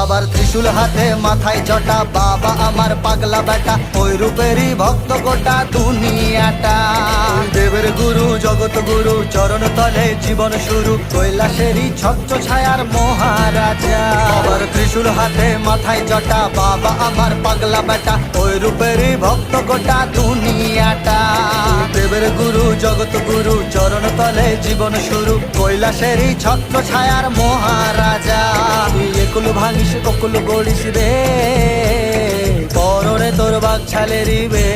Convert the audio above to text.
বাবার ত্রিশূল হাতে মাথায় জটা, বাবা আমার পাগলা বেটা, ওই রূপেরই ভক্ত গোটা দুনিয়াটা। দেবের গুরু জগৎ গুরু চরণ তলে জীবন শুরু, কৈলাসেরই ছত্র ছায়ার মহারাজা। বাবার ত্রিশূল হাতে মাথায় জটা, বাবা আমার পাগলা বেটা, ওই রূপেরই ভক্ত গোটা দুনিয়াটা। দেবের গুরু জগৎ গুরু চরণ তলে জীবন শুরু, কৈলাসেরই ছত্র ছায়ার মহারাজা। তুই একুল ভাঙিস অকুল গড়িস রে, পরনে তোর বাঘ ছালেরি বে।